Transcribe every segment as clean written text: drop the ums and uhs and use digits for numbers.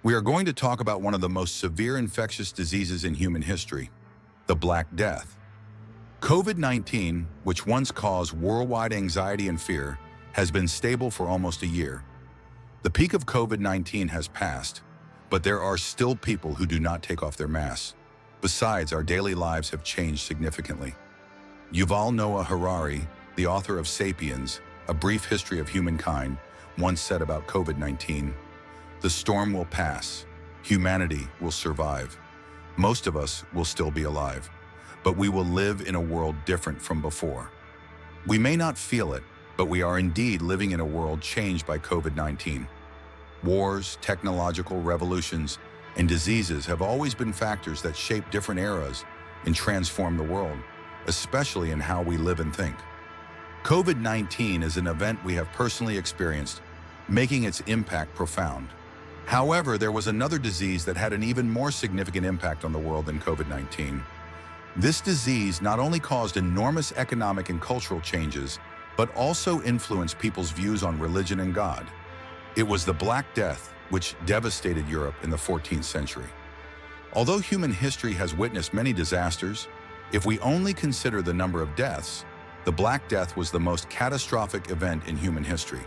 We are going to talk about one of the most severe infectious diseases in human history, the Black Death. COVID-19, which once caused worldwide anxiety and fear, has been stable for almost a year. The peak of COVID-19 has passed, but there are still people who do not take off their masks. Besides, our daily lives have changed significantly. Yuval Noah Harari, the author of *Sapiens: A Brief History of Humankind*, once said about COVID-19, "The storm will pass. Humanity will survive. Most of us will still be alive, but we will live in a world different from before." We may not feel it, but we are indeed living in a world changed by COVID-19. Wars, technological revolutions, and diseases have always been factors that shape different eras and transform the world, especially in how we live and think. COVID-19 is an event we have personally experienced, making its impact profound. However, there was another disease that had an even more significant impact on the world than COVID-19. This disease not only caused enormous economic and cultural changes, but also influenced people's views on religion and God. It was the Black Death, which devastated Europe in the 14th century. Although human history has witnessed many disasters, if we only consider the number of deaths, the Black Death was the most catastrophic event in human history.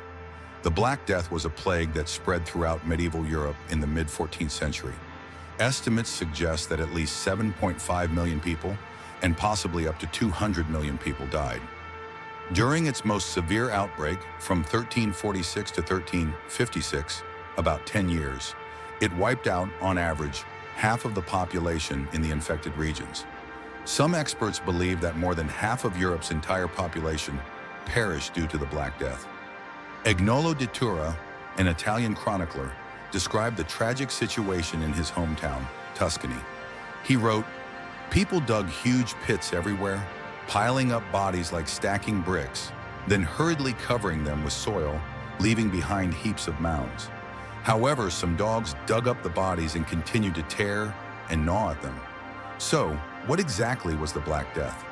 The Black Death was a plague that spread throughout medieval Europe in the mid-14th century. Estimates suggest that at least 7.5 million people, and possibly up to 200 million people, died. During its most severe outbreak, from 1346 to 1356, about 10 years, it wiped out, on average, half of the population in the infected regions. Some experts believe that more than half of Europe's entire population perished due to the Black Death. Agnolo di Tura, an Italian chronicler, described the tragic situation in his hometown, Tuscany. He wrote, "People dug huge pits everywhere, piling up bodies like stacking bricks, then hurriedly covering them with soil, leaving behind heaps of mounds. However, some dogs dug up the bodies and continued to tear and gnaw at them." So, what exactly was the Black Death?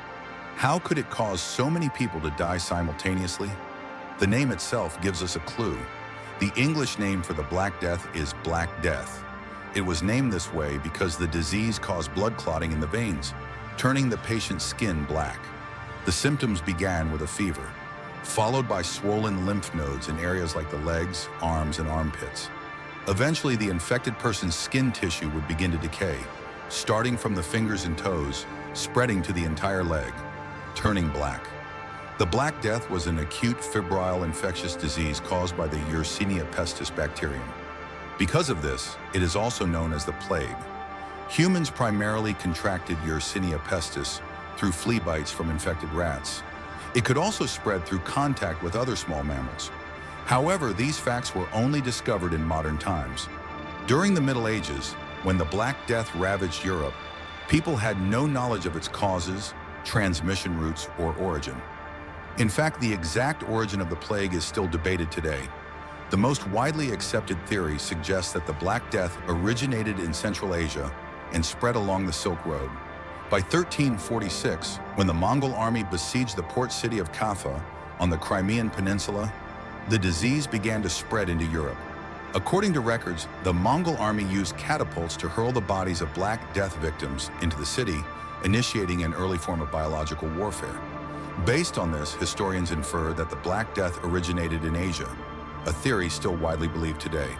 How could it cause so many people to die simultaneously? The name itself gives us a clue. The English name for the Black Death is Black Death. It was named this way because the disease caused blood clotting in the veins, turning the patient's skin black. The symptoms began with a fever, followed by swollen lymph nodes in areas like the legs, arms, and armpits. Eventually, the infected person's skin tissue would begin to decay, starting from the fingers and toes, spreading to the entire leg, turning black. The Black Death was an acute febrile infectious disease caused by the Yersinia pestis bacterium. Because of this, it is also known as the plague. Humans primarily contracted Yersinia pestis through flea bites from infected rats. It could also spread through contact with other small mammals. However, these facts were only discovered in modern times. During the Middle Ages, when the Black Death ravaged Europe, people had no knowledge of its causes, transmission routes, or origin. In fact, the exact origin of the plague is still debated today. The most widely accepted theory suggests that the Black Death originated in Central Asia and spread along the Silk Road. By 1346, when the Mongol army besieged the port city of Kaffa on the Crimean Peninsula, the disease began to spread into Europe. According to records, the Mongol army used catapults to hurl the bodies of Black Death victims into the city, initiating an early form of biological warfare. Based on this, historians infer that the Black Death originated in Asia, a theory still widely believed today.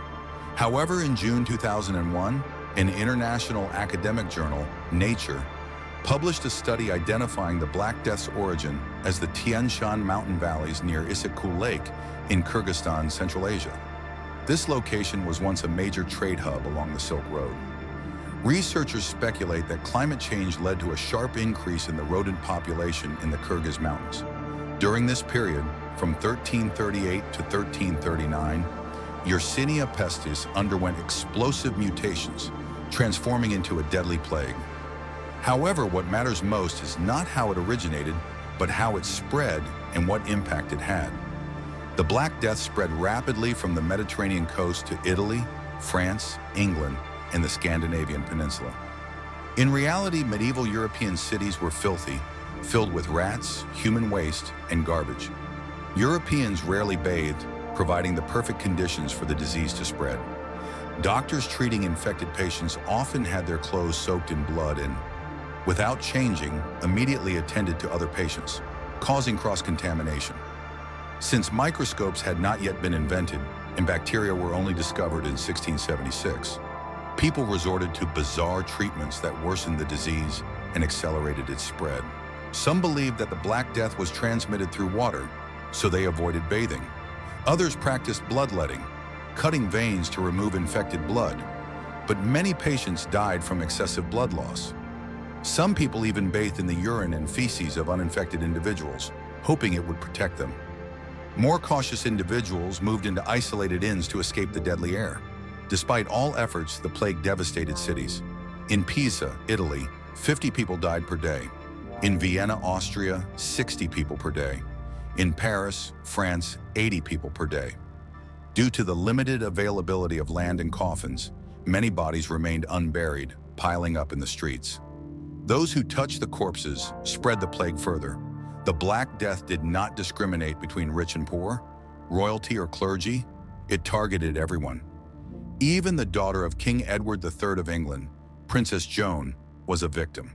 However, in June 2001, an international academic journal, Nature, published a study identifying the Black Death's origin as the Tian Shan mountain valleys near Issyk-Kul Lake in Kyrgyzstan, Central Asia. This location was once a major trade hub along the Silk Road. Researchers speculate that climate change led to a sharp increase in the rodent population in the Kyrgyz mountains. During this period, from 1338 to 1339, Yersinia pestis underwent explosive mutations, transforming into a deadly plague. However, what matters most is not how it originated, but how it spread and what impact it had. The Black Death spread rapidly from the Mediterranean coast to Italy, France, England, and the Scandinavian peninsula. In reality, medieval European cities were filthy, filled with rats, human waste, and garbage. Europeans rarely bathed, providing the perfect conditions for the disease to spread. Doctors treating infected patients often had their clothes soaked in blood and, without changing, immediately attended to other patients, causing cross-contamination. Since microscopes had not yet been invented and bacteria were only discovered in 1676, people resorted to bizarre treatments that worsened the disease and accelerated its spread. Some believed that the Black Death was transmitted through water, so they avoided bathing. Others practiced bloodletting, cutting veins to remove infected blood, but many patients died from excessive blood loss. Some people even bathed in the urine and feces of uninfected individuals, hoping it would protect them. More cautious individuals moved into isolated inns to escape the deadly air. Despite all efforts, the plague devastated cities. In Pisa, Italy, 50 people died per day. In Vienna, Austria, 60 people per day. In Paris, France, 80 people per day. Due to the limited availability of land and coffins, many bodies remained unburied, piling up in the streets. Those who touched the corpses spread the plague further. The Black Death did not discriminate between rich and poor, royalty or clergy. It targeted everyone. Even the daughter of King Edward III of England, Princess Joan, was a victim.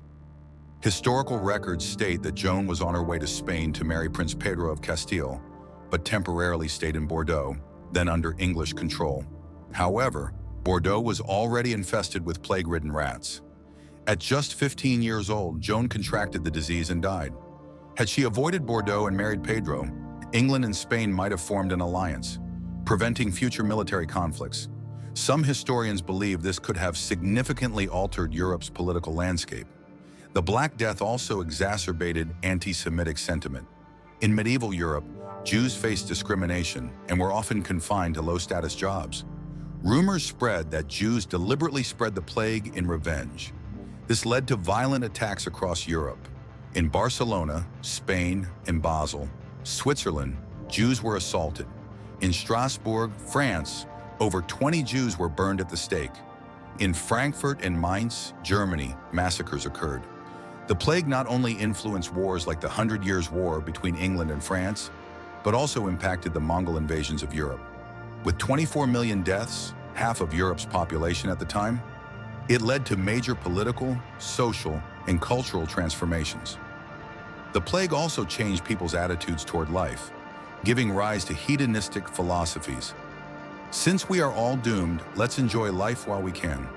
Historical records state that Joan was on her way to Spain to marry Prince Pedro of Castile, but temporarily stayed in Bordeaux, then under English control. However, Bordeaux was already infested with plague-ridden rats. At just 15 years old, Joan contracted the disease and died. Had she avoided Bordeaux and married Pedro, England and Spain might have formed an alliance, preventing future military conflicts. Some historians believe this could have significantly altered Europe's political landscape. The Black Death also exacerbated anti-Semitic sentiment. In medieval Europe, Jews faced discrimination and were often confined to low-status jobs. Rumors spread that Jews deliberately spread the plague in revenge. This led to violent attacks across Europe. In Barcelona, Spain, and Basel, Switzerland, Jews were assaulted. In Strasbourg, France, over 20 Jews were burned at the stake. In Frankfurt and Mainz, Germany, massacres occurred. The plague not only influenced wars like the 100 Years' War between England and France, but also impacted the Mongol invasions of Europe. With 24 million deaths, half of Europe's population at the time, it led to major political, social, and cultural transformations. The plague also changed people's attitudes toward life, giving rise to hedonistic philosophies. Since we are all doomed, let's enjoy life while we can.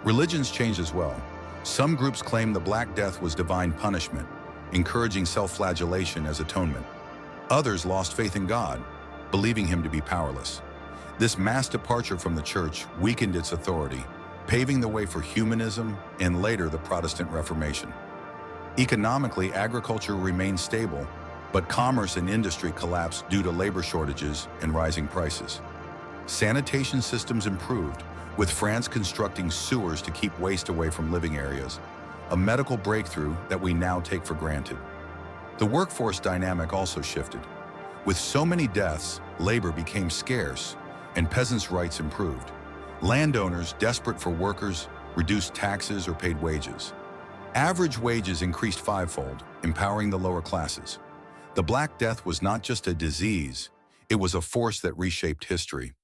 Religions changed as well. Some groups claimed the Black Death was divine punishment, encouraging self-flagellation as atonement. Others lost faith in God, believing him to be powerless. This mass departure from the church weakened its authority, paving the way for humanism and later the Protestant Reformation. Economically, agriculture remained stable, but commerce and industry collapsed due to labor shortages and rising prices. Sanitation systems improved, with France constructing sewers to keep waste away from living areas, a medical breakthrough that we now take for granted. The workforce dynamic also shifted. With so many deaths, labor became scarce, and peasants' rights improved. Landowners, desperate for workers, reduced taxes or paid wages. Average wages increased fivefold, empowering the lower classes. The Black Death was not just a disease, it was a force that reshaped history.